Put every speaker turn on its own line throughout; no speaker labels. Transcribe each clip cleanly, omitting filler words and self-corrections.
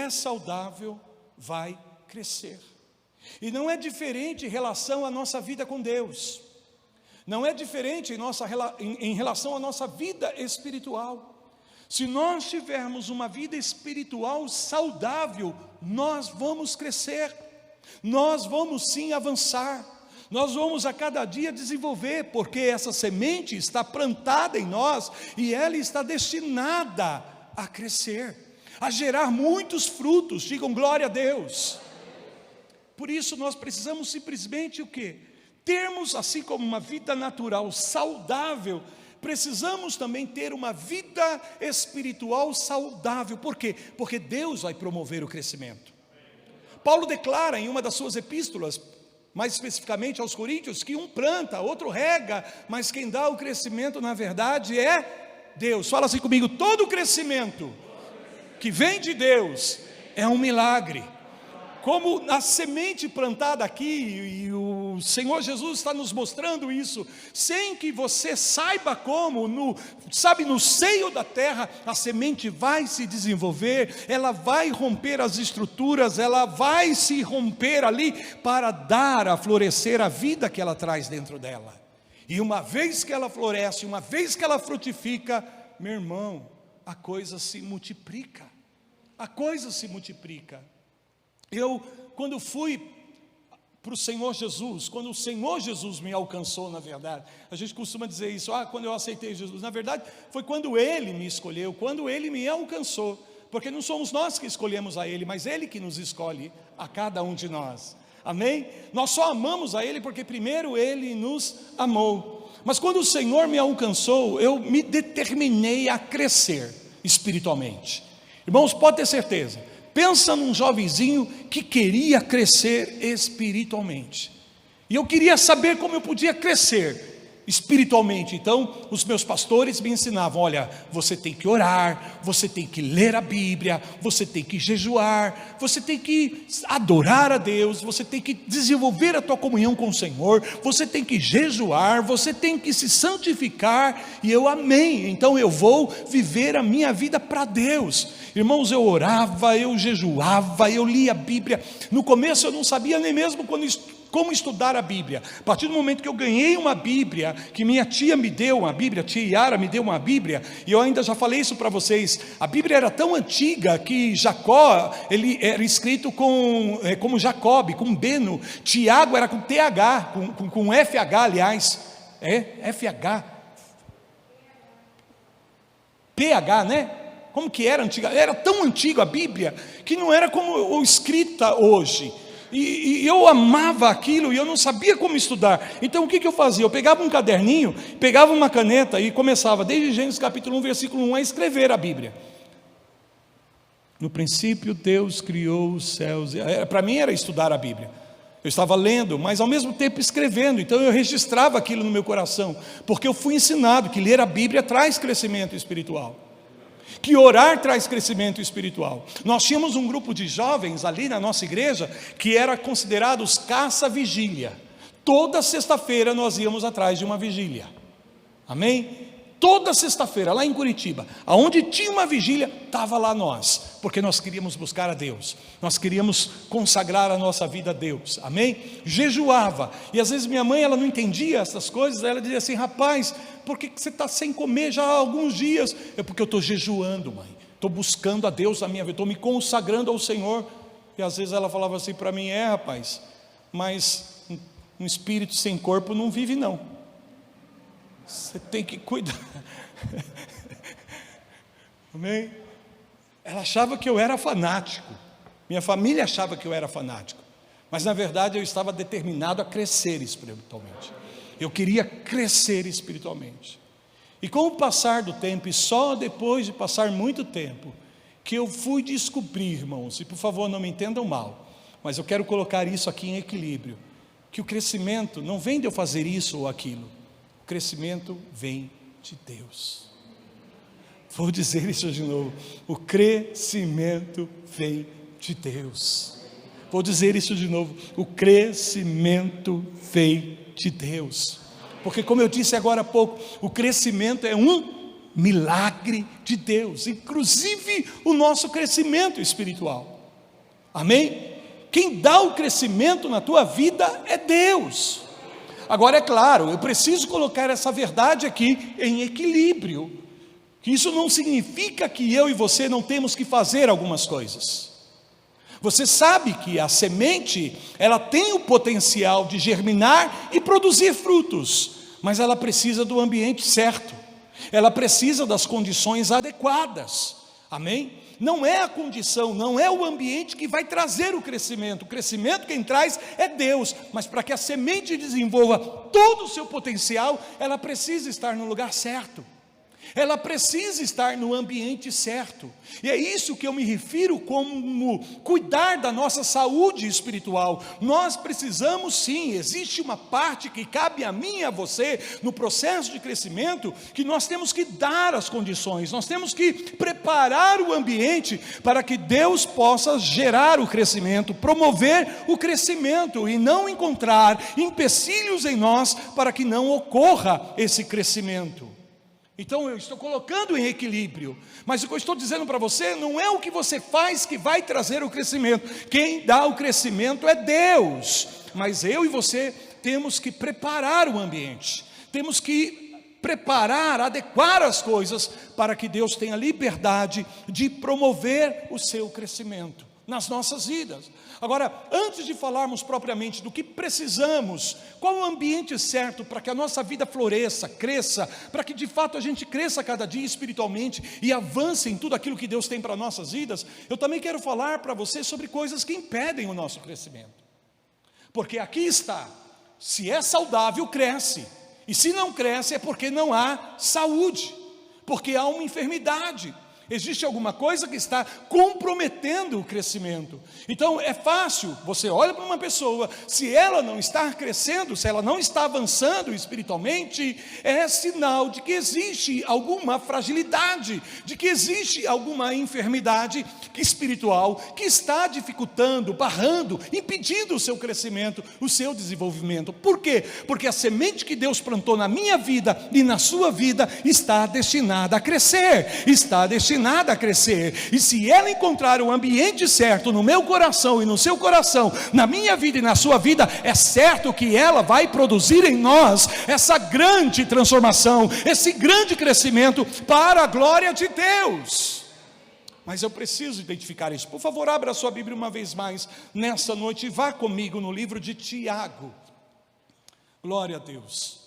é saudável vai crescer. E não é diferente em relação à nossa vida com Deus. Não é diferente em relação à nossa vida espiritual. Se nós tivermos uma vida espiritual saudável, nós vamos crescer. Nós vamos sim avançar. Nós vamos a cada dia desenvolver, porque essa semente está plantada em nós e ela está destinada a crescer, a gerar muitos frutos. Digam glória a Deus. Por isso nós precisamos simplesmente o quê? Termos, assim como uma vida natural saudável, precisamos também ter uma vida espiritual saudável. Por quê? Porque Deus vai promover o crescimento. Paulo declara em uma das suas epístolas, mais especificamente aos Coríntios, que um planta, outro rega, mas quem dá o crescimento na verdade é Deus. Fala assim comigo: todo crescimento que vem de Deus é um milagre. Como a semente plantada aqui, e o Senhor Jesus está nos mostrando isso, sem que você saiba como, no seio da terra, a semente vai se desenvolver, ela vai romper as estruturas, ela vai se romper ali, para dar a florescer a vida que ela traz dentro dela. E uma vez que ela floresce, uma vez que ela frutifica, meu irmão, a coisa se multiplica, a coisa se multiplica. Quando fui para o Senhor Jesus, quando o Senhor Jesus me alcançou, na verdade, a gente costuma dizer isso, quando eu aceitei Jesus, na verdade, foi quando Ele me escolheu, quando Ele me alcançou, porque não somos nós que escolhemos a Ele, mas Ele que nos escolhe a cada um de nós, amém? Nós só amamos a Ele porque primeiro Ele nos amou, mas quando o Senhor me alcançou, eu me determinei a crescer espiritualmente. Irmãos, pode ter certeza, pensa num jovenzinho que queria crescer espiritualmente. E eu queria saber como eu podia crescer espiritualmente. Então, os meus pastores me ensinavam: olha, você tem que orar, você tem que ler a Bíblia, você tem que jejuar, você tem que adorar a Deus, você tem que desenvolver a tua comunhão com o Senhor, você tem que jejuar, você tem que se santificar. E eu amei, então eu vou viver a minha vida para Deus. Irmãos, eu orava, eu jejuava, eu lia a Bíblia. No começo eu não sabia nem mesmo como estudar a Bíblia. A partir do momento que eu ganhei uma Bíblia, que minha tia me deu uma Bíblia, tia Yara me deu uma Bíblia, e eu ainda já falei isso para vocês, a Bíblia era tão antiga que Jacó, ele era escrito como Jacob, com Beno, Tiago era com TH, com FH, aliás, FH, PH, né? Como que era antiga? Era tão antiga a Bíblia, que não era como escrita hoje, e eu amava aquilo, e eu não sabia como estudar. Então o que eu fazia? Eu pegava um caderninho, pegava uma caneta, e começava desde Gênesis capítulo 1, versículo 1, a escrever a Bíblia. No princípio Deus criou os céus. Para mim era estudar a Bíblia. Eu estava lendo, mas ao mesmo tempo escrevendo. Então eu registrava aquilo no meu coração, porque eu fui ensinado que ler a Bíblia traz crescimento espiritual, que orar traz crescimento espiritual. Nós tínhamos um grupo de jovens ali na nossa igreja, que era considerado os caça-vigília. Toda sexta-feira nós íamos atrás de uma vigília, amém? Toda sexta-feira, lá em Curitiba, aonde tinha uma vigília, estava lá nós, porque nós queríamos buscar a Deus, nós queríamos consagrar a nossa vida a Deus, amém? Jejuava, e às vezes minha mãe, ela não entendia essas coisas, ela dizia assim: rapaz, por que você está sem comer já há alguns dias? Porque eu estou jejuando, mãe, estou buscando a Deus na minha vida, estou me consagrando ao Senhor. E às vezes ela falava assim para mim: rapaz, mas um espírito sem corpo não vive não, você tem que cuidar. Amém? Ela achava que eu era fanático, minha família achava que eu era fanático, mas na verdade eu estava determinado a crescer espiritualmente. Eu queria crescer espiritualmente. E com o passar do tempo, e só depois de passar muito tempo, que eu fui descobrir, irmãos, e por favor não me entendam mal, mas eu quero colocar isso aqui em equilíbrio, que o crescimento não vem de eu fazer isso ou aquilo, o crescimento vem de Deus. Vou dizer isso de novo: o crescimento vem de Deus. Vou dizer isso de novo: o crescimento vem de Deus. Porque, como eu disse agora há pouco, o crescimento é um milagre de Deus, inclusive o nosso crescimento espiritual. Amém? Quem dá o crescimento na tua vida é Deus. Agora é claro, eu preciso colocar essa verdade aqui em equilíbrio, que isso não significa que eu e você não temos que fazer algumas coisas. Você sabe que a semente, ela tem o potencial de germinar e produzir frutos, mas ela precisa do ambiente certo, ela precisa das condições adequadas, amém? Não é a condição, não é o ambiente que vai trazer o crescimento quem traz é Deus, mas para que a semente desenvolva todo o seu potencial, ela precisa estar no lugar certo. Ela precisa estar no ambiente certo, e é isso que eu me refiro como cuidar da nossa saúde espiritual. Nós precisamos sim, existe uma parte que cabe a mim e a você, no processo de crescimento, que nós temos que dar as condições, nós temos que preparar o ambiente, para que Deus possa gerar o crescimento, promover o crescimento, e não encontrar empecilhos em nós, para que não ocorra esse crescimento. Então eu estou colocando em equilíbrio, mas o que eu estou dizendo para você, não é o que você faz que vai trazer o crescimento, quem dá o crescimento é Deus, mas eu e você temos que preparar o ambiente, temos que preparar, adequar as coisas, para que Deus tenha liberdade de promover o seu crescimento nas nossas vidas. Agora, antes de falarmos propriamente do que precisamos, qual o ambiente certo para que a nossa vida floresça, cresça, para que de fato a gente cresça cada dia espiritualmente e avance em tudo aquilo que Deus tem para nossas vidas, eu também quero falar para você sobre coisas que impedem o nosso crescimento. Porque aqui está, se é saudável, cresce, e se não cresce é porque não há saúde, porque há uma enfermidade. Existe alguma coisa que está comprometendo o crescimento. Então é fácil, você olha para uma pessoa, se ela não está crescendo, se ela não está avançando espiritualmente, é sinal de que existe alguma fragilidade, de que existe alguma enfermidade espiritual que está dificultando, barrando, impedindo o seu crescimento, o seu desenvolvimento. Por quê? Porque a semente que Deus plantou na minha vida e na sua vida está destinada a crescer, está destinada a crescer, e se ela encontrar o ambiente certo no meu coração e no seu coração, na minha vida e na sua vida, é certo que ela vai produzir em nós essa grande transformação, esse grande crescimento para a glória de Deus. Mas eu preciso identificar isso. Por favor, abra a sua Bíblia uma vez mais nessa noite e vá comigo no livro de Tiago. Glória a Deus.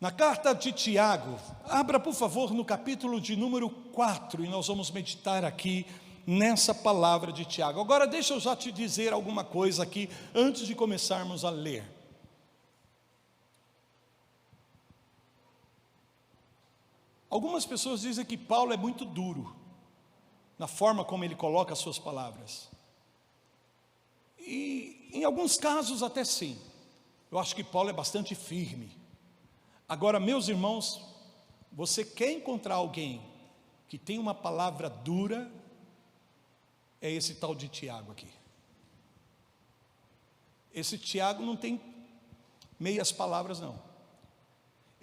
Na carta de Tiago, abra por favor no capítulo de número 4, e nós vamos meditar aqui nessa palavra de Tiago. Agora deixa eu já te dizer alguma coisa aqui, antes de começarmos a ler. Algumas pessoas dizem que Paulo é muito duro, na forma como ele coloca as suas palavras. E em alguns casos até sim, eu acho que Paulo é bastante firme. Agora, meus irmãos, você quer encontrar alguém que tem uma palavra dura, é esse tal de Tiago aqui. Esse Tiago não tem meias palavras não,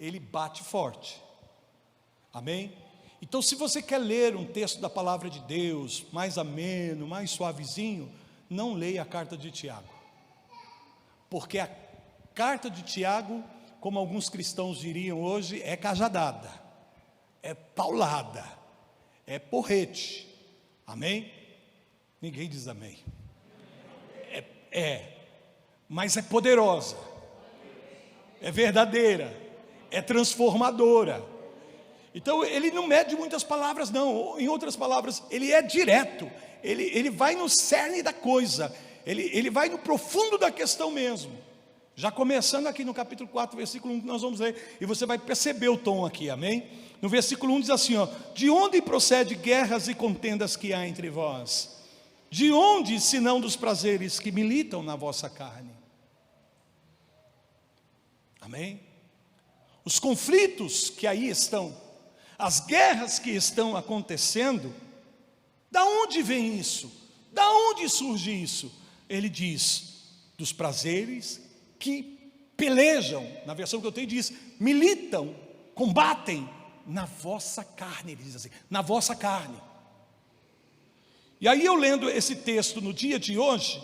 ele bate forte, amém? Então se você quer ler um texto da palavra de Deus, mais ameno, mais suavezinho, não leia a carta de Tiago, porque a carta de Tiago, como alguns cristãos diriam hoje, é cajadada, é paulada, é porrete, amém? Ninguém diz amém. Mas é poderosa, é verdadeira, é transformadora. Então ele não mede muitas palavras não, em outras palavras, ele é direto, ele vai no cerne da coisa, ele vai no profundo da questão mesmo. Já começando aqui no capítulo 4, versículo 1, que nós vamos ler, e você vai perceber o tom aqui, amém? No versículo 1 diz assim, ó: de onde procede guerras e contendas que há entre vós? De onde, senão dos prazeres que militam na vossa carne? Amém? Os conflitos que aí estão, as guerras que estão acontecendo, da onde vem isso? Da onde surge isso? Ele diz, dos prazeres que pelejam, na versão que eu tenho diz, militam, combatem na vossa carne, ele diz assim, na vossa carne. E aí eu lendo esse texto no dia de hoje,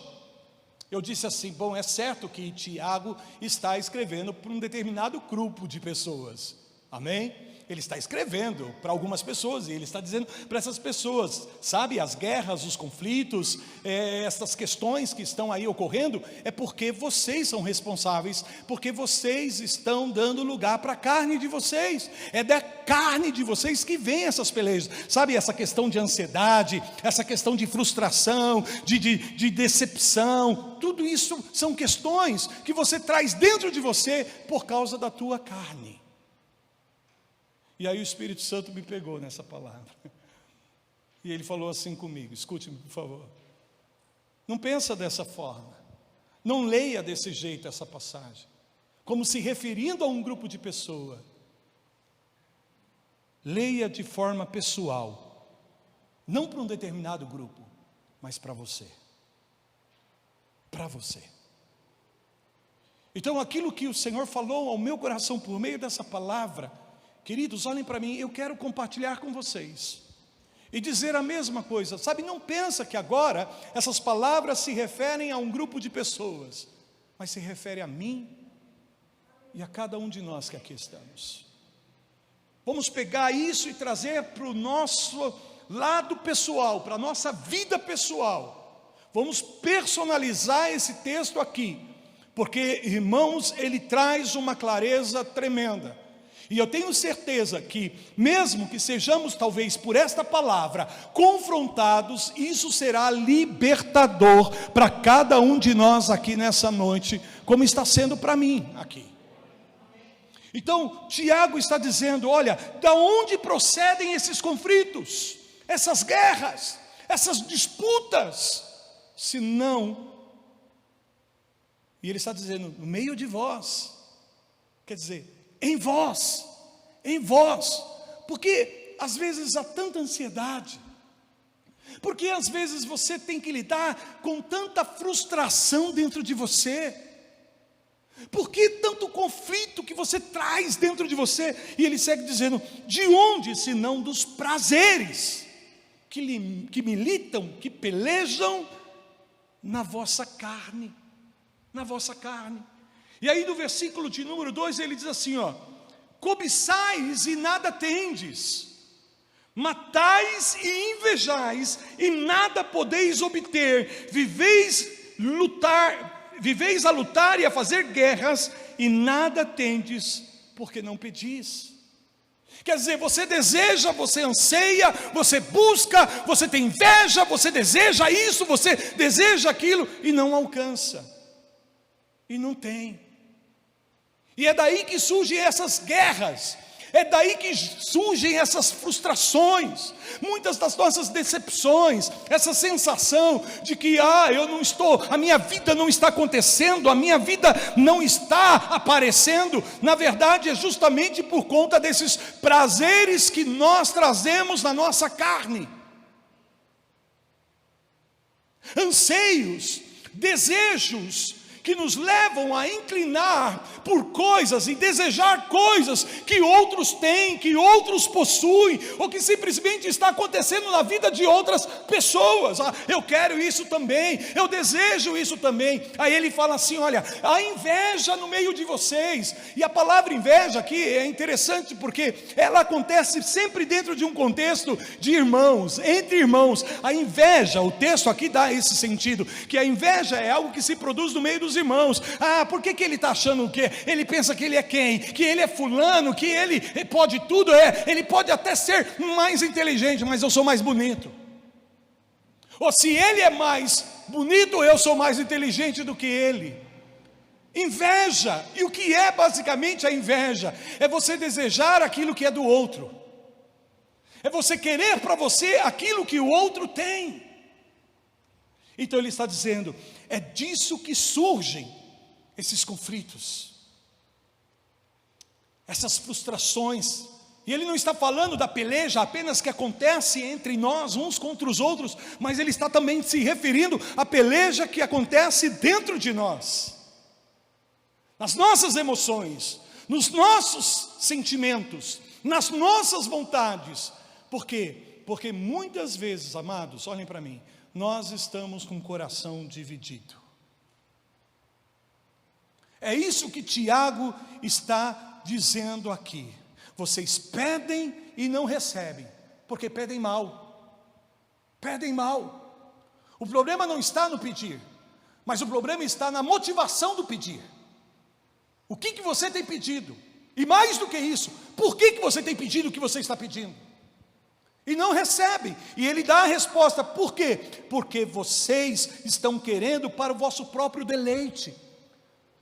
eu disse assim, bom, é certo que Tiago está escrevendo para um determinado grupo de pessoas, amém? Ele está escrevendo para algumas pessoas, e ele está dizendo para essas pessoas, sabe, as guerras, os conflitos, essas questões que estão aí ocorrendo, é porque vocês são responsáveis, porque vocês estão dando lugar para a carne de vocês, é da carne de vocês que vem essas pelejas, sabe, essa questão de ansiedade, essa questão de frustração, de decepção, tudo isso são questões que você traz dentro de você por causa da tua carne. E aí o Espírito Santo me pegou nessa palavra. E ele falou assim comigo, escute-me por favor. Não pensa dessa forma. Não leia desse jeito essa passagem. Como se referindo a um grupo de pessoas. Leia de forma pessoal. Não para um determinado grupo, mas para você. Para você. Então aquilo que o Senhor falou ao meu coração por meio dessa palavra, queridos, olhem para mim, eu quero compartilhar com vocês e dizer a mesma coisa, sabe, não pensa que agora essas palavras se referem a um grupo de pessoas, mas se refere a mim e a cada um de nós que aqui estamos. Vamos pegar isso e trazer para o nosso lado pessoal, para a nossa vida pessoal, vamos personalizar esse texto aqui, porque, irmãos, ele traz uma clareza tremenda. E eu tenho certeza que, mesmo que sejamos talvez por esta palavra confrontados, isso será libertador para cada um de nós aqui nessa noite, como está sendo para mim aqui. Então, Tiago está dizendo, olha, da onde procedem esses conflitos, essas guerras, essas disputas, se não, e ele está dizendo, no meio de vós, quer dizer, em vós, porque às vezes há tanta ansiedade, porque às vezes você tem que lidar com tanta frustração dentro de você, por que tanto conflito que você traz dentro de você? E ele segue dizendo, de onde senão dos prazeres, que militam, que pelejam na vossa carne, E aí no versículo de número 2 ele diz assim, ó, cobiçais e nada tendes, matais e invejais e nada podeis obter, viveis a lutar e a fazer guerras e nada tendes, porque não pedis. Quer dizer, você deseja, você anseia, você busca, você tem inveja, você deseja isso, você deseja aquilo e não alcança, e não tem. E é daí que surgem essas guerras, é daí que surgem essas frustrações, muitas das nossas decepções, essa sensação de que, eu não estou, a minha vida não está acontecendo, a minha vida não está aparecendo, na verdade é justamente por conta desses prazeres que nós trazemos na nossa carne, anseios, desejos, que nos levam a inclinar por coisas e desejar coisas que outros têm, que outros possuem, ou que simplesmente está acontecendo na vida de outras pessoas. Eu quero isso também, eu desejo isso também. Aí ele fala assim, olha, a inveja no meio de vocês, e a palavra inveja aqui é interessante porque ela acontece sempre dentro de um contexto de irmãos, entre irmãos. A inveja, o texto aqui dá esse sentido, que a inveja é algo que se produz no meio dos irmãos. Por que ele está achando o quê? Ele pensa que ele é quem? Que ele é fulano, que ele pode tudo, ele pode até ser mais inteligente, mas eu sou mais bonito. Ou se ele é mais bonito, eu sou mais inteligente do que ele. Inveja, e o que é basicamente a inveja? É você desejar aquilo que é do outro, é você querer para você aquilo que o outro tem. Então ele está dizendo, é disso que surgem esses conflitos, essas frustrações. E ele não está falando da peleja apenas que acontece entre nós, uns contra os outros, mas ele está também se referindo à peleja que acontece dentro de nós, nas nossas emoções, nos nossos sentimentos, nas nossas vontades. Por quê? Porque muitas vezes, amados, olhem para mim, nós estamos com o coração dividido. É isso que Tiago está dizendo aqui. Vocês pedem e não recebem, porque pedem mal. Pedem mal. O problema não está no pedir, mas o problema está na motivação do pedir. O que você tem pedido? E mais do que isso, por que você tem pedido o que você está pedindo? E não recebe. E ele dá a resposta, por quê? Porque vocês estão querendo para o vosso próprio deleite.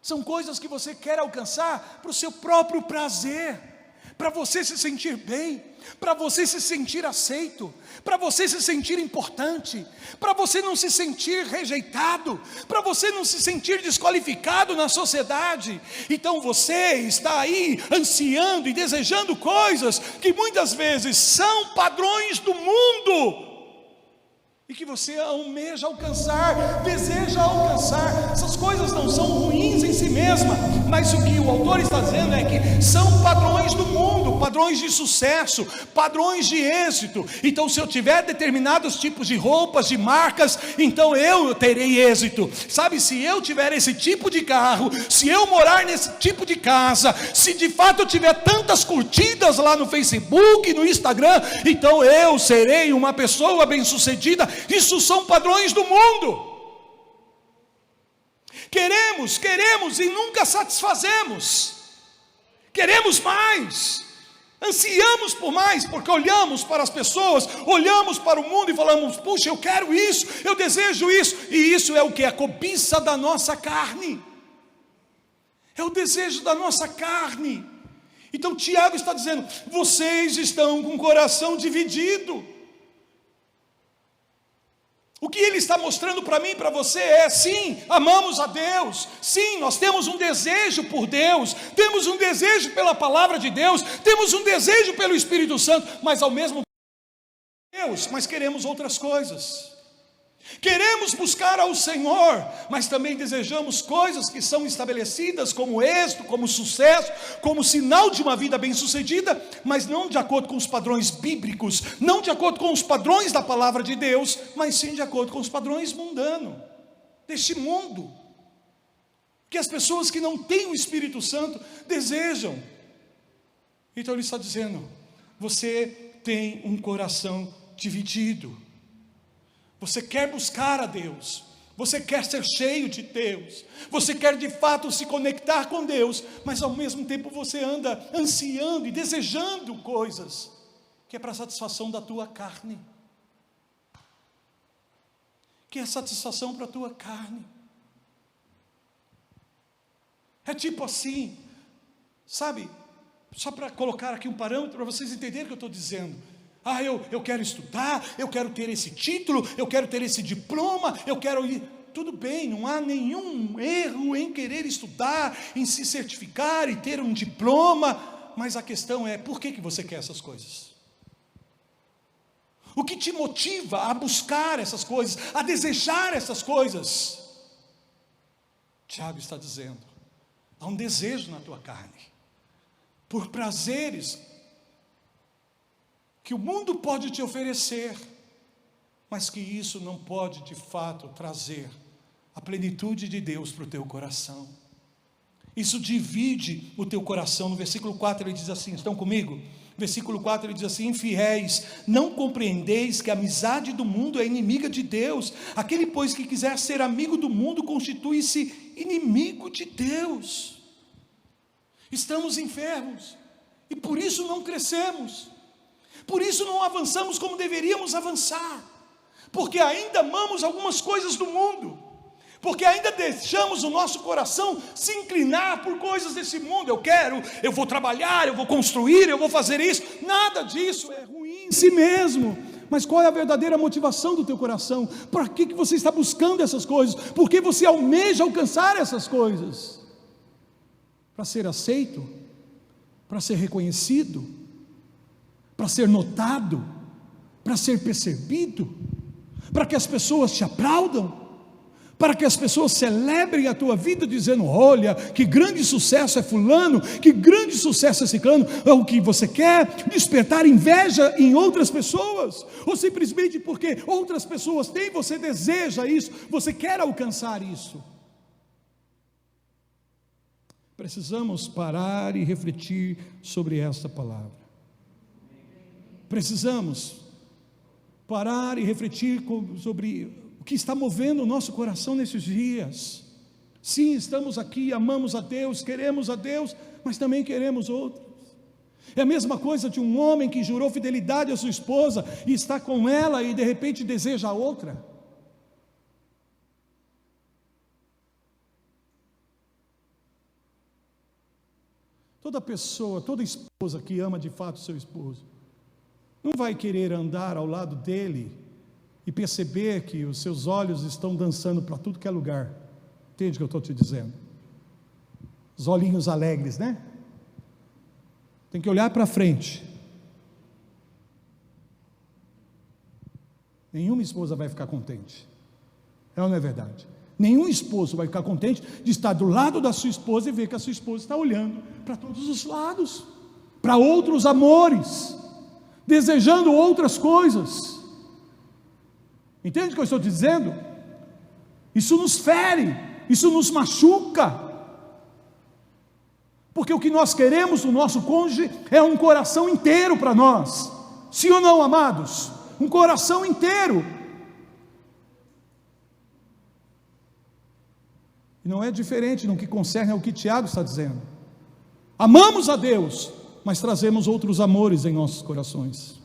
São coisas que você quer alcançar para o seu próprio prazer, para você se sentir bem, para você se sentir aceito, para você se sentir importante, para você não se sentir rejeitado, para você não se sentir desqualificado na sociedade. Então você está aí ansiando e desejando coisas que muitas vezes são padrões do mundo, e que você almeja alcançar, deseja alcançar. Essas coisas não são ruins em si mesmas, mas o que o autor está dizendo é que são padrões do mundo, padrões de sucesso, padrões de êxito. Então se eu tiver determinados tipos de roupas, de marcas, então eu terei êxito. Sabe, se eu tiver esse tipo de carro, se eu morar nesse tipo de casa, se de fato eu tiver tantas curtidas lá no Facebook, no Instagram, então eu serei uma pessoa bem-sucedida. Isso são padrões do mundo. Queremos e nunca satisfazemos. Queremos mais, ansiamos por mais, porque olhamos para as pessoas, olhamos para o mundo e falamos, puxa, eu quero isso, eu desejo isso. E isso é o que? A cobiça da nossa carne. É o desejo da nossa carne. Então Tiago está dizendo, vocês estão com o coração dividido. O que ele está mostrando para mim e para você é, sim, amamos a Deus, sim, nós temos um desejo por Deus, temos um desejo pela palavra de Deus, temos um desejo pelo Espírito Santo, mas ao mesmo tempo, Deus, mas queremos outras coisas. Queremos buscar ao Senhor, mas também desejamos coisas que são estabelecidas como êxito, como sucesso, como sinal de uma vida bem-sucedida, mas não de acordo com os padrões bíblicos, não de acordo com os padrões da palavra de Deus, mas sim de acordo com os padrões mundanos, deste mundo, que as pessoas que não têm o Espírito Santo desejam. Então ele está dizendo, você tem um coração dividido. Você quer buscar a Deus, você quer ser cheio de Deus, você quer de fato se conectar com Deus, mas ao mesmo tempo você anda ansiando e desejando coisas que é para a satisfação da tua carne, que é satisfação para a tua carne. É tipo assim, sabe, só para colocar aqui um parâmetro para vocês entenderem o que eu estou dizendo. Eu quero estudar, eu quero ter esse título, eu quero ter esse diploma, eu quero ir. Tudo bem, não há nenhum erro em querer estudar, em se certificar e ter um diploma, mas a questão é, por que você quer essas coisas? O que te motiva a buscar essas coisas, a desejar essas coisas? Tiago está dizendo, há um desejo na tua carne, por prazeres, que o mundo pode te oferecer, mas que isso não pode de fato trazer a plenitude de Deus para o teu coração. Isso divide o teu coração. No versículo 4 ele diz assim, estão comigo? Versículo 4 ele diz assim, infiéis, não compreendeis que a amizade do mundo é inimiga de Deus? Aquele pois que quiser ser amigo do mundo, constitui-se inimigo de Deus. Estamos enfermos, e por isso não crescemos. Por isso não avançamos como deveríamos avançar, porque ainda amamos algumas coisas do mundo, porque ainda deixamos o nosso coração se inclinar por coisas desse mundo. Eu vou trabalhar, eu vou construir, eu vou fazer isso. Nada disso é ruim em si mesmo, mas qual é a verdadeira motivação do teu coração? Para que você está buscando essas coisas? Por que você almeja alcançar essas coisas? Para ser aceito? Para ser reconhecido? Para ser notado, para ser percebido, para que as pessoas te aplaudam, para que as pessoas celebrem a tua vida, dizendo: olha, que grande sucesso é fulano, que grande sucesso é ciclano. É o que você quer? Despertar inveja em outras pessoas? Ou simplesmente porque outras pessoas têm, você deseja isso, você quer alcançar isso? Precisamos parar e refletir sobre esta palavra. Precisamos parar e refletir sobre o que está movendo o nosso coração nesses dias. Sim, estamos aqui, amamos a Deus, queremos a Deus, mas também queremos outros. É a mesma coisa de um homem que jurou fidelidade à sua esposa e está com ela e de repente deseja a outra. Toda pessoa, toda esposa que ama de fato seu esposo, não vai querer andar ao lado dele e perceber que os seus olhos estão dançando para tudo que é lugar. Entende o que eu estou te dizendo? Os olhinhos alegres, né? Tem que olhar para frente. Nenhuma esposa vai ficar contente. É ou não é verdade? Nenhum esposo vai ficar contente de estar do lado da sua esposa e ver que a sua esposa está olhando para todos os lados, para outros amores, desejando outras coisas. Entende o que eu estou dizendo? Isso nos fere, isso nos machuca, porque o que nós queremos no nosso cônjuge é um coração inteiro para nós. Sim ou não, amados? Um coração inteiro. E não é diferente no que concerne ao que Tiago está dizendo. Amamos a Deus, mas trazemos outros amores em nossos corações.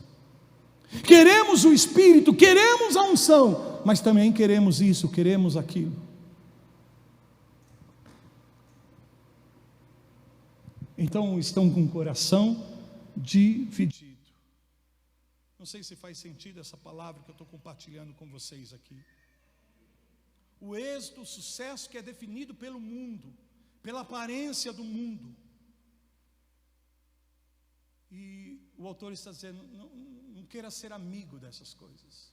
Queremos o Espírito, queremos a unção, mas também queremos isso, queremos aquilo. Então estão com o coração dividido. Não sei se faz sentido essa palavra que eu estou compartilhando com vocês aqui. O êxito, o sucesso que é definido pelo mundo, pela aparência do mundo. E o autor está dizendo: não queira ser amigo dessas coisas.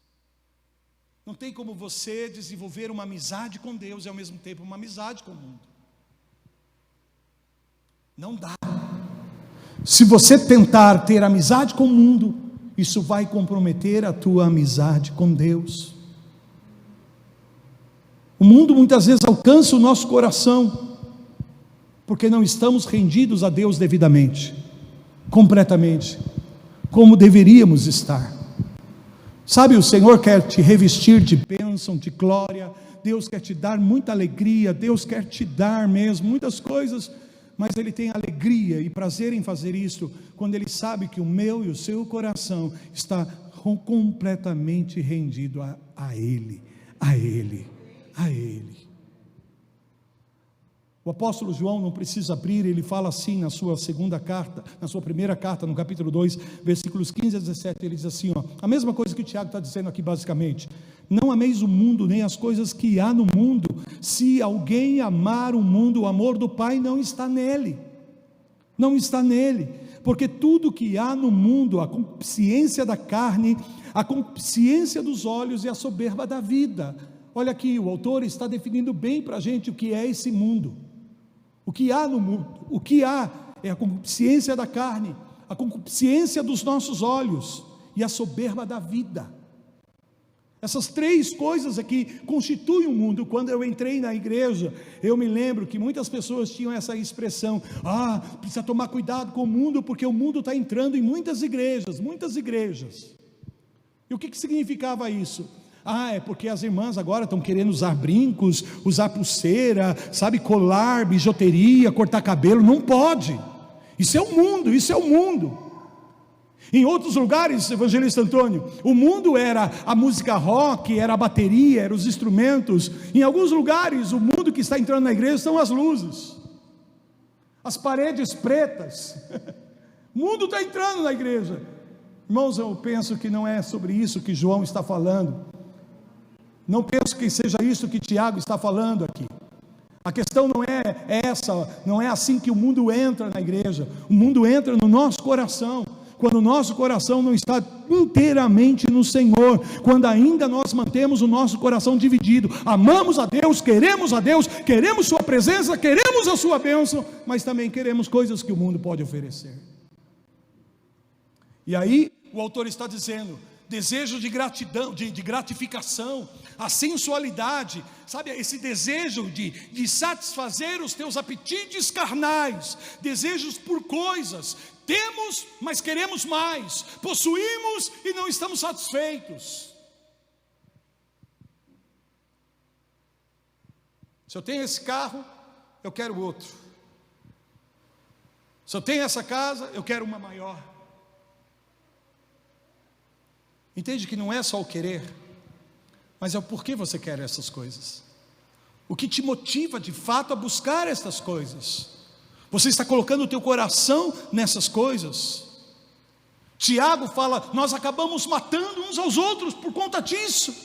Não tem como você desenvolver uma amizade com Deus e ao mesmo tempo uma amizade com o mundo. Não dá. Se você tentar ter amizade com o mundo, isso vai comprometer a tua amizade com Deus. O mundo muitas vezes alcança o nosso coração, porque não estamos rendidos a Deus devidamente, completamente, como deveríamos estar. Sabe, o Senhor quer te revestir de bênção, de glória. Deus quer te dar muita alegria, Deus quer te dar mesmo muitas coisas, mas Ele tem alegria e prazer em fazer isso, quando Ele sabe que o meu e o seu coração está completamente rendido a Ele, a Ele, a Ele. O apóstolo João não precisa abrir, ele fala assim na sua segunda carta, na sua primeira carta, no capítulo 2, versículos 15 a 17, ele diz assim, a mesma coisa que o Tiago está dizendo aqui basicamente: não ameis o mundo, nem as coisas que há no mundo. Se alguém amar o mundo, o amor do Pai não está nele, não está nele, porque tudo que há no mundo, a concupiscência da carne, a concupiscência dos olhos e a soberba da vida. Olha aqui, o autor está definindo bem para a gente o que é esse mundo. O que há no mundo, o que há é a concupiscência da carne, a concupiscência dos nossos olhos e a soberba da vida. Essas três coisas aqui constituem o mundo. Quando eu entrei na igreja, eu me lembro que muitas pessoas tinham essa expressão: precisa tomar cuidado com o mundo, porque o mundo está entrando em muitas igrejas. E o que significava isso? É porque as irmãs agora estão querendo usar brincos, usar pulseira, sabe, colar, bijuteria, cortar cabelo. Não pode. Isso é o mundo, isso é o mundo. Em outros lugares, evangelista Antônio, o mundo era a música rock, era a bateria, eram os instrumentos. Em alguns lugares, o mundo que está entrando na igreja são as luzes, as paredes pretas. O mundo está entrando na igreja. Irmãos, eu penso que não é sobre isso que João está falando. Não penso que seja isso que Tiago está falando aqui. A questão não é essa, não é assim que o mundo entra na igreja. O mundo entra no nosso coração, quando o nosso coração não está inteiramente no Senhor, quando ainda nós mantemos o nosso coração dividido. Amamos a Deus, queremos sua presença, queremos a sua bênção, mas também queremos coisas que o mundo pode oferecer. E aí o autor está dizendo: desejo de gratidão, de gratificação, a sensualidade, sabe, esse desejo de satisfazer os teus apetites carnais, desejos por coisas. Temos, mas queremos mais, possuímos e não estamos satisfeitos. Se eu tenho esse carro, eu quero outro. Se eu tenho essa casa, eu quero uma maior. Entende que não é só o querer, mas é o porquê você quer essas coisas. O que te motiva de fato a buscar essas coisas? Você está colocando o teu coração nessas coisas? Tiago fala: nós acabamos matando uns aos outros por conta disso.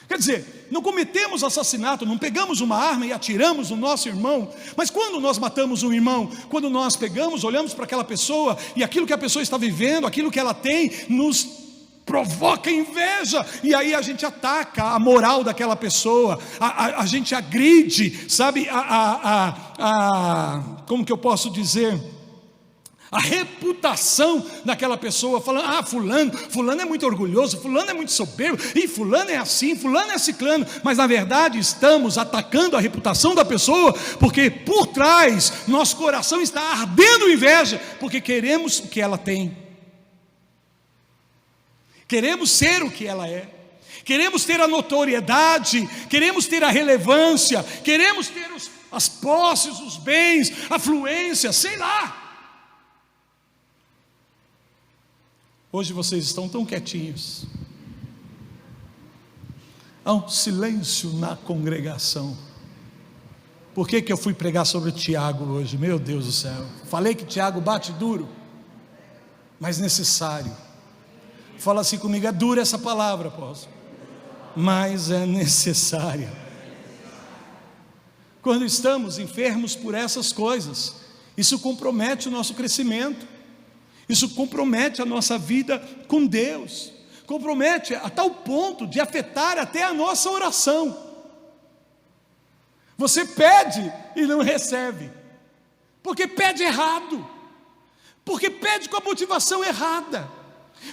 Quer dizer, não cometemos assassinato, não pegamos uma arma e atiramos no nosso irmão, mas quando nós matamos um irmão, quando nós pegamos, olhamos para aquela pessoa, e aquilo que a pessoa está vivendo, aquilo que ela tem, nos provoca inveja, e aí a gente ataca a moral daquela pessoa, a gente agride, sabe, como que eu posso dizer, a reputação daquela pessoa, falando: fulano é muito orgulhoso, fulano é muito soberbo, e fulano é assim, fulano é ciclano. Mas na verdade estamos atacando a reputação da pessoa, porque por trás nosso coração está ardendo inveja, porque queremos o que ela tem, queremos ser o que ela é, queremos ter a notoriedade, queremos ter a relevância, queremos ter as posses, os bens, a fluência, sei lá. Hoje vocês estão tão quietinhos, há um silêncio na congregação. Por que eu fui pregar sobre Tiago hoje? Meu Deus do céu, falei que Tiago bate duro, mas necessário. Fala assim comigo: é dura essa palavra, apóstolo, mas é necessária. Quando estamos enfermos por essas coisas, isso compromete o nosso crescimento, isso compromete a nossa vida com Deus, compromete a tal ponto de afetar até a nossa oração. Você pede e não recebe, porque pede errado, porque pede com a motivação errada.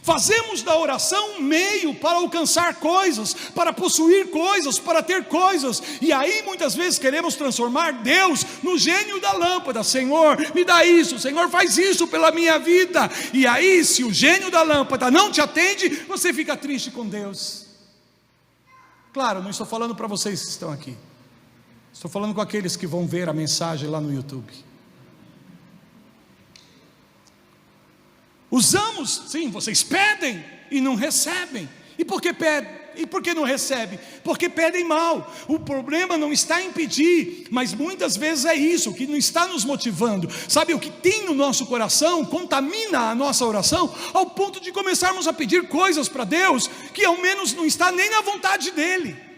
Fazemos da oração um meio para alcançar coisas, para possuir coisas, para ter coisas, e aí muitas vezes queremos transformar Deus no gênio da lâmpada. Senhor, me dá isso, Senhor, faz isso pela minha vida. E aí, se o gênio da lâmpada não te atende, você fica triste com Deus. Claro, não estou falando para vocês que estão aqui, estou falando com aqueles que vão ver a mensagem lá no YouTube. Usamos, sim, vocês pedem e não recebem. E por que pedem? E por que não recebem? Porque pedem mal. O problema não está em pedir, mas muitas vezes é isso que não está nos motivando. Sabe, o que tem no nosso coração contamina a nossa oração, ao ponto de começarmos a pedir coisas para Deus que ao menos não está nem na vontade dEle.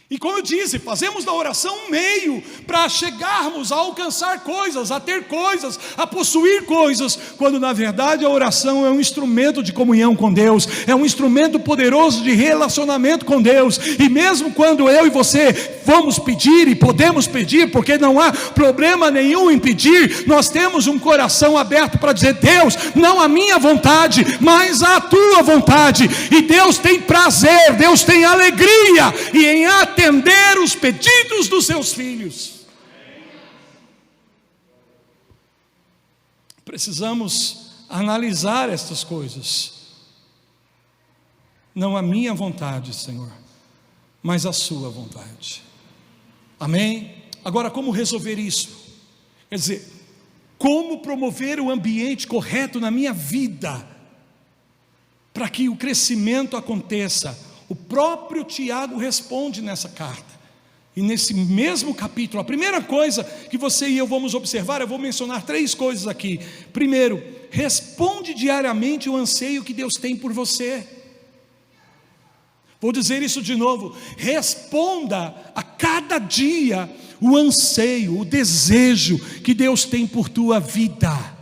E como eu disse, fazemos da oração um meio para chegarmos a alcançar coisas, a ter coisas, a possuir coisas, quando na verdade a oração é um instrumento de comunhão com Deus, é um instrumento poderoso de relacionamento com Deus. E mesmo quando eu e você vamos pedir, e podemos pedir, porque não há problema nenhum em pedir, nós temos um coração aberto para dizer: Deus, não a minha vontade, mas a tua vontade. E Deus tem prazer, Deus tem alegria em atender os pedidos dos seus filhos. Precisamos analisar estas coisas. Não a minha vontade, Senhor, mas a sua vontade. Amém? Agora, como resolver isso? Quer dizer, como promover o ambiente correto na minha vida, para que o crescimento aconteça? O próprio Tiago responde nessa carta, e nesse mesmo capítulo, a primeira coisa que você e eu vamos observar, eu vou mencionar 3 coisas aqui. Primeiro, responde diariamente o anseio que Deus tem por você. Vou dizer isso de novo: responda a cada dia o anseio, o desejo que Deus tem por tua vida.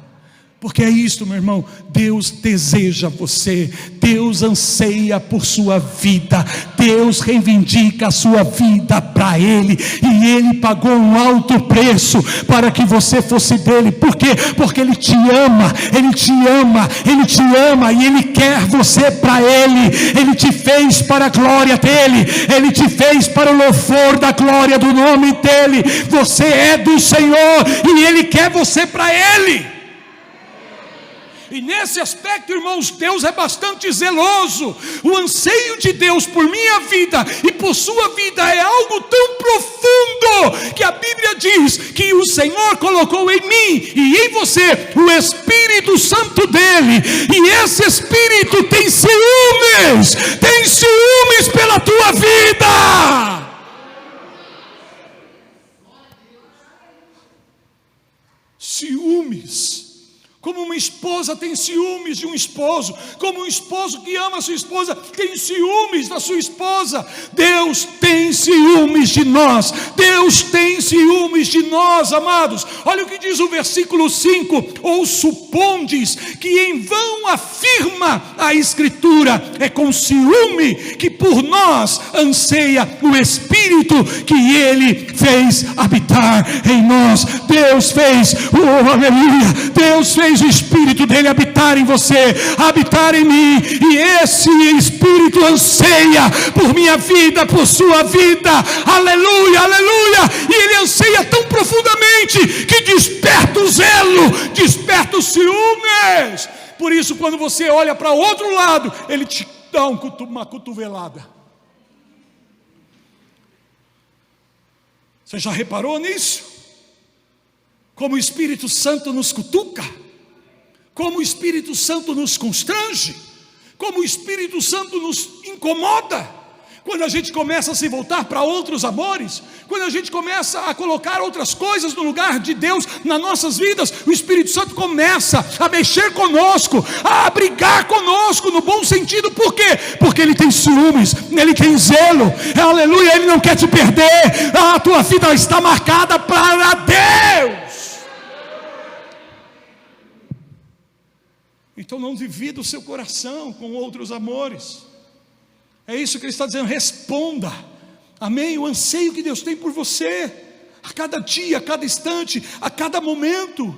Porque é isto, meu irmão, Deus deseja você, Deus anseia por sua vida, Deus reivindica a sua vida para Ele, e Ele pagou um alto preço para que você fosse dele. Por quê? Porque Ele te ama, Ele te ama, Ele te ama, e Ele quer você para Ele. Ele te fez para a glória dEle, Ele te fez para o louvor da glória do nome dEle. Você é do Senhor, e Ele quer você para Ele. E nesse aspecto, irmãos, Deus é bastante zeloso. O anseio de Deus por minha vida e por sua vida é algo tão profundo, que a Bíblia diz que o Senhor colocou em mim e em você o Espírito Santo dele, e esse Espírito tem ciúmes pela tua vida. Ciúmes. Como uma esposa tem ciúmes de um esposo, como um esposo que ama a sua esposa tem ciúmes da sua esposa, Deus tem ciúmes de nós. Deus tem ciúmes de nós, amados. Olha o que diz o versículo 5: ou supondes que em vão afirma a Escritura, é com ciúme que por nós anseia o Espírito que Ele fez habitar em nós. Deus fez, aleluia, Deus fez o Espírito dele habitar em você, habitar em mim, e esse Espírito anseia por minha vida, por sua vida, aleluia, aleluia, e ele anseia tão profundamente que desperta o zelo, desperta os ciúmes. Por isso, quando você olha para o outro lado, ele te dá uma cotovelada. Você já reparou nisso? Como o Espírito Santo nos cutuca, como o Espírito Santo nos constrange, como o Espírito Santo nos incomoda, quando a gente começa a se voltar para outros amores, quando a gente começa a colocar outras coisas no lugar de Deus nas nossas vidas, o Espírito Santo começa a mexer conosco, a brigar conosco, no bom sentido. Por quê? Porque Ele tem ciúmes, Ele tem zelo, aleluia, Ele não quer te perder, a tua vida está marcada para Deus. Então não divida o seu coração com outros amores. É isso que ele está dizendo, responda, amém, o anseio que Deus tem por você, a cada dia, a cada instante, a cada momento.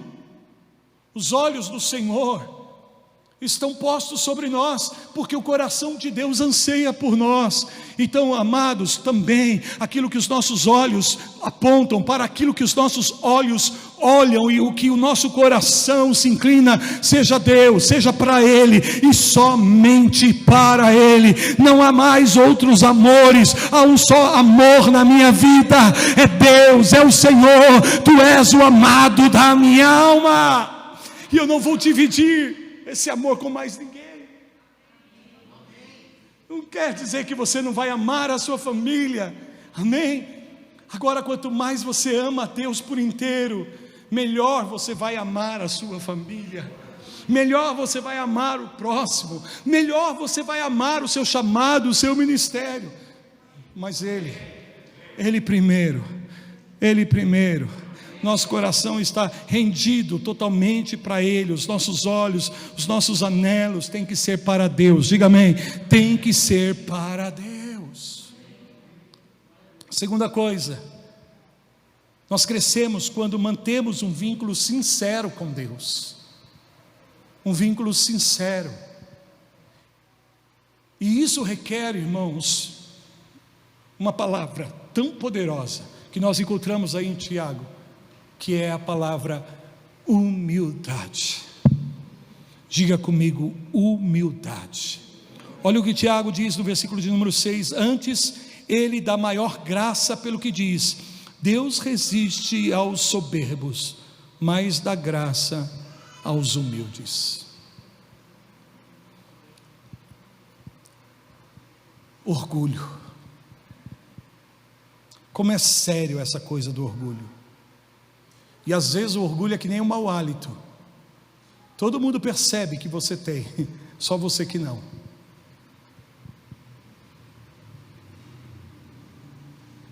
Os olhos do Senhor estão postos sobre nós, porque o coração de Deus anseia por nós. Então, amados, também aquilo que os nossos olhos apontam, para aquilo que os nossos olhos olham, e o que o nosso coração se inclina, seja Deus, seja para Ele, e somente para Ele. Não há mais outros amores, há um só amor na minha vida, é Deus, é o Senhor. Tu és o amado da minha alma, e eu não vou dividir esse amor com mais ninguém. Não quer dizer que você não vai amar a sua família, amém? Agora, quanto mais você ama a Deus por inteiro, melhor você vai amar a sua família, melhor você vai amar o próximo, melhor você vai amar o seu chamado, o seu ministério. Mas Ele primeiro, nosso coração está rendido totalmente para Ele, os nossos olhos, os nossos anelos têm que ser para Deus. Diga amém, tem que ser para Deus. Segunda coisa, nós crescemos quando mantemos um vínculo sincero com Deus, um vínculo sincero, e isso requer, irmãos, uma palavra tão poderosa que nós encontramos aí em Tiago, que é a palavra humildade. Diga comigo, humildade. Olha o que Tiago diz no versículo de número 6: antes ele dá maior graça, pelo que diz: Deus resiste aos soberbos, mas dá graça aos humildes. Orgulho. Como é sério essa coisa do orgulho. E às vezes o orgulho é que nem um mau hálito. Todo mundo percebe que você tem, só você que não.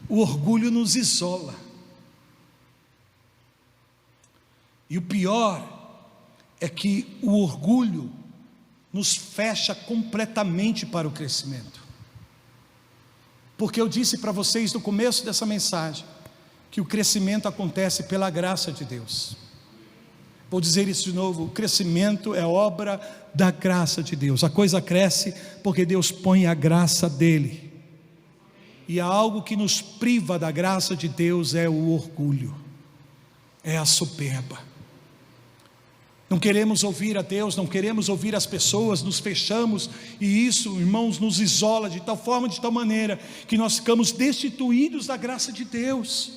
O orgulho nos isola. E o pior é que o orgulho nos fecha completamente para o crescimento. Porque eu disse para vocês no começo dessa mensagem, que o crescimento acontece pela graça de Deus. Vou dizer isso de novo: o crescimento é obra da graça de Deus. A coisa cresce porque Deus põe a graça dele. E há algo que nos priva da graça de Deus, é o orgulho, é a soberba. Não queremos ouvir a Deus, não queremos ouvir as pessoas, nos fechamos, e isso, irmãos, nos isola de tal forma, de tal maneira, que nós ficamos destituídos da graça de Deus.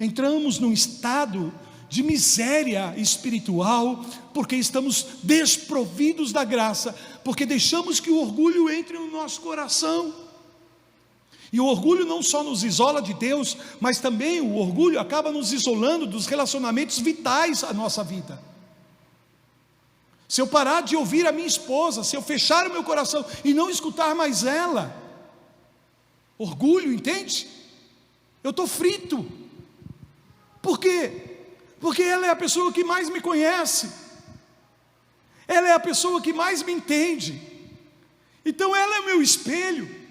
Entramos num estado de miséria espiritual, porque estamos desprovidos da graça, porque deixamos que o orgulho entre no nosso coração. E o orgulho não só nos isola de Deus, mas também o orgulho acaba nos isolando dos relacionamentos vitais à nossa vida. Se eu parar de ouvir a minha esposa, se eu fechar o meu coração e não escutar mais ela, orgulho, entende? Eu estou frito. Por quê? Porque ela é a pessoa que mais me conhece, ela é a pessoa que mais me entende, então ela é o meu espelho.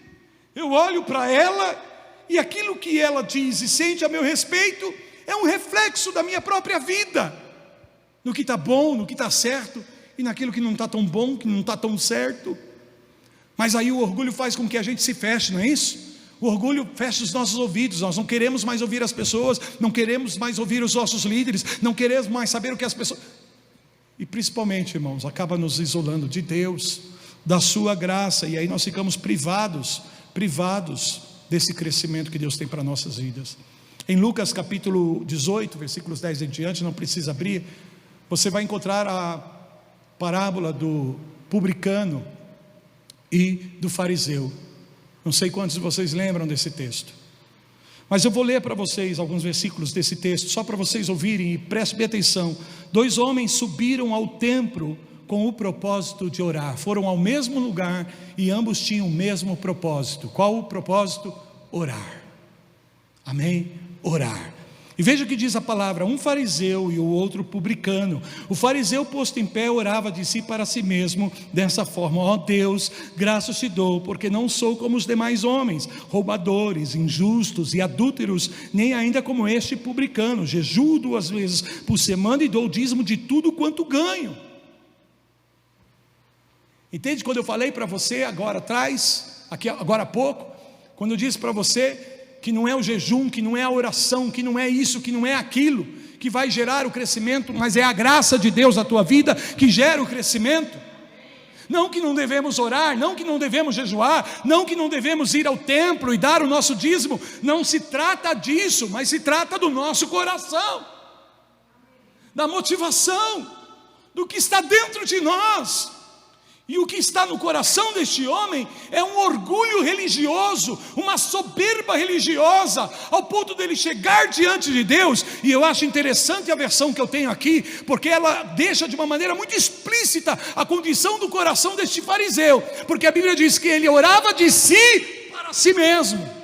Eu olho para ela, e aquilo que ela diz e sente a meu respeito é um reflexo da minha própria vida, no que está bom, no que está certo, e naquilo que não está tão bom, que não está tão certo. Mas aí o orgulho faz com que a gente se feche, não é isso? O orgulho fecha os nossos ouvidos, nós não queremos mais ouvir as pessoas, não queremos mais ouvir os nossos líderes, não queremos mais saber o que as pessoas... E principalmente, irmãos, acaba nos isolando de Deus, da sua graça, e aí nós ficamos privados desse crescimento que Deus tem para nossas vidas. Em Lucas capítulo 18, versículos 10 em diante, não precisa abrir, você vai encontrar a parábola do publicano e do fariseu. Não sei quantos de vocês lembram desse texto, mas eu vou ler para vocês alguns versículos desse texto, só para vocês ouvirem, e prestem bem atenção. 2 homens subiram ao templo com o propósito de orar, foram ao mesmo lugar e ambos tinham o mesmo propósito. Qual o propósito? Orar. Amém? Orar. E veja o que diz a palavra: um fariseu e o outro publicano. O fariseu, posto em pé, orava de si para si mesmo dessa forma: ó Deus, graças te dou, porque não sou como os demais homens, roubadores, injustos e adúlteros, nem ainda como este publicano. Jejuo 2 vezes por semana e dou o dízimo de tudo quanto ganho. Entende? Quando eu falei para você agora atrás, agora há pouco, quando eu disse para você que não é o jejum, que não é a oração, que não é isso, que não é aquilo que vai gerar o crescimento, mas é a graça de Deus na tua vida que gera o crescimento. Não que não devemos orar, não que não devemos jejuar, não que não devemos ir ao templo e dar o nosso dízimo, não se trata disso, mas se trata do nosso coração, da motivação, do que está dentro de nós. E o que está no coração deste homem é um orgulho religioso, uma soberba religiosa, ao ponto dele chegar diante de Deus. E eu acho interessante a versão que eu tenho aqui, porque ela deixa de uma maneira muito explícita a condição do coração deste fariseu, porque a Bíblia diz que ele orava de si para si mesmo.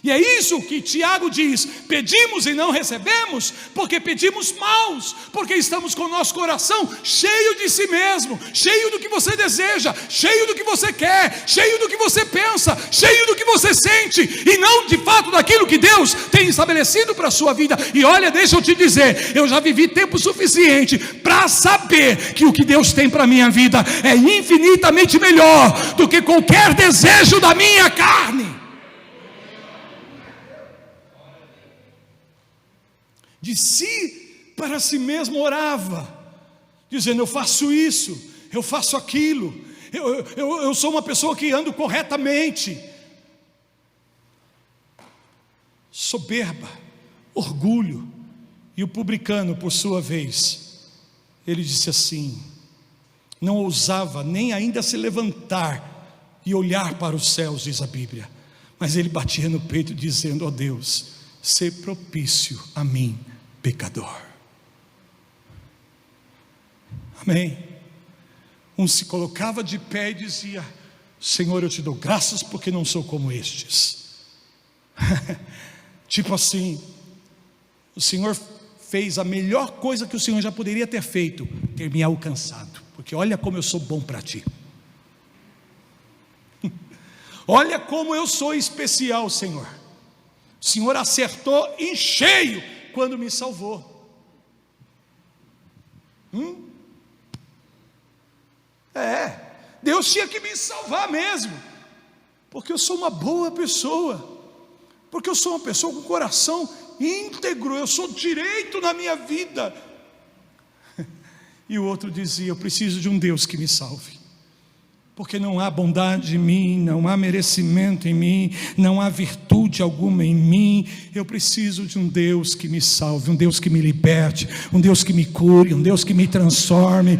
E é isso que Tiago diz: pedimos e não recebemos, porque pedimos maus, porque estamos com o nosso coração cheio de si mesmo, cheio do que você deseja, cheio do que você quer, cheio do que você pensa, cheio do que você sente, e não de fato daquilo que Deus tem estabelecido para a sua vida. E olha, deixa eu te dizer, eu já vivi tempo suficiente para saber que o que Deus tem para a minha vida é infinitamente melhor do que qualquer desejo da minha carne. De si para si mesmo orava, dizendo: eu faço isso, eu faço aquilo, eu sou uma pessoa que ando corretamente. Soberba, orgulho. E o publicano, por sua vez, ele disse assim, não ousava nem ainda se levantar e olhar para os céus, diz a Bíblia, mas ele batia no peito dizendo: ó Deus, sê propício a mim, pecador. Amém? Um se colocava de pé e dizia: Senhor, eu te dou graças porque não sou como estes. Tipo assim, o Senhor fez a melhor coisa que o Senhor já poderia ter feito, ter me alcançado, porque olha como eu sou bom para ti, olha como eu sou especial, Senhor. O Senhor acertou em cheio quando me salvou. Deus tinha que me salvar mesmo, porque eu sou uma boa pessoa, porque eu sou uma pessoa com coração íntegro, eu sou direito na minha vida. E o outro dizia: eu preciso de um Deus que me salve, porque não há bondade em mim, não há merecimento em mim, não há virtude alguma em mim. Eu preciso de um Deus que me salve, um Deus que me liberte, um Deus que me cure, um Deus que me transforme.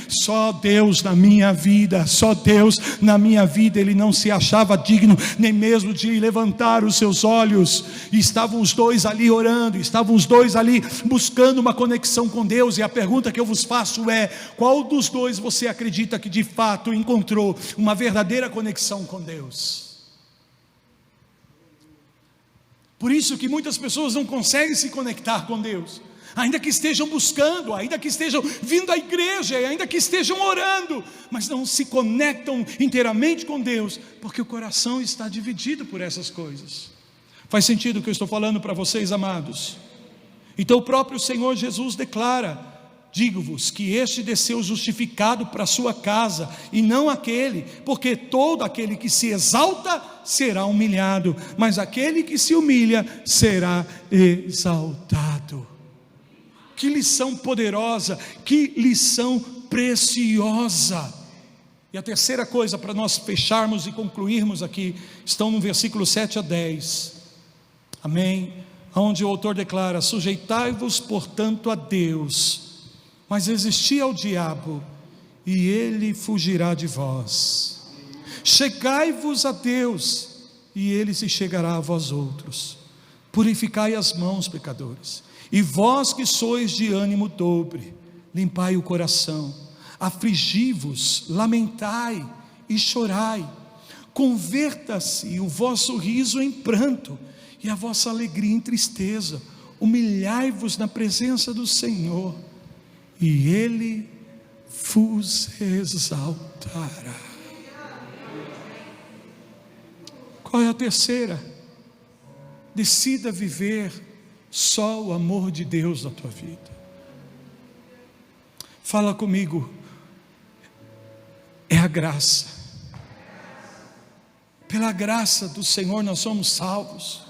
Só Deus na minha vida, só Deus na minha vida. Ele não se achava digno nem mesmo de levantar os seus olhos, e estavam os dois ali orando, estavam os dois ali buscando uma conexão com Deus. E a pergunta que eu vos faço é: qual dos dois você acredita que de fato encontrou uma verdadeira conexão com Deus? Por isso que muitas pessoas não conseguem se conectar com Deus, ainda que estejam buscando, ainda que estejam vindo à igreja, ainda que estejam orando, mas não se conectam inteiramente com Deus, porque o coração está dividido por essas coisas. Faz sentido o que eu estou falando para vocês, amados? Então o próprio Senhor Jesus declara: digo-vos que este desceu justificado para a sua casa, e não aquele, porque todo aquele que se exalta será humilhado, mas aquele que se humilha será exaltado. Que lição poderosa, que lição preciosa. E a terceira coisa, para nós fecharmos e concluirmos aqui, estão no versículo 7 a 10, amém? Onde o autor declara: sujeitai-vos portanto a Deus, mas resisti ao diabo, e ele fugirá de vós. Chegai-vos a Deus, e ele se chegará a vós outros. Purificai as mãos, pecadores, e vós que sois de ânimo dobre, limpai o coração. Afligi-vos, lamentai e chorai. Converta-se o vosso riso em pranto, e a vossa alegria em tristeza. Humilhai-vos na presença do Senhor, e Ele vos exaltará. Qual é a terceira? Decida viver só o amor de Deus na tua vida. Fala comigo. É a graça. Pela graça do Senhor nós somos salvos,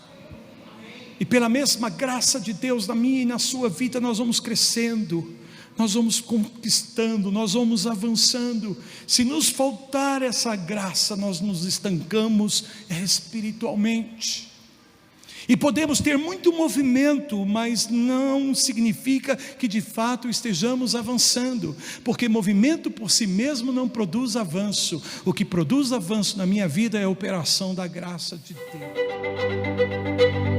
e pela mesma graça de Deus na minha e na sua vida nós vamos crescendo, nós vamos conquistando, nós vamos avançando. Se nos faltar essa graça, nós nos estancamos espiritualmente. E podemos ter muito movimento, mas não significa que de fato estejamos avançando, porque movimento por si mesmo não produz avanço. O que produz avanço na minha vida é a operação da graça de Deus.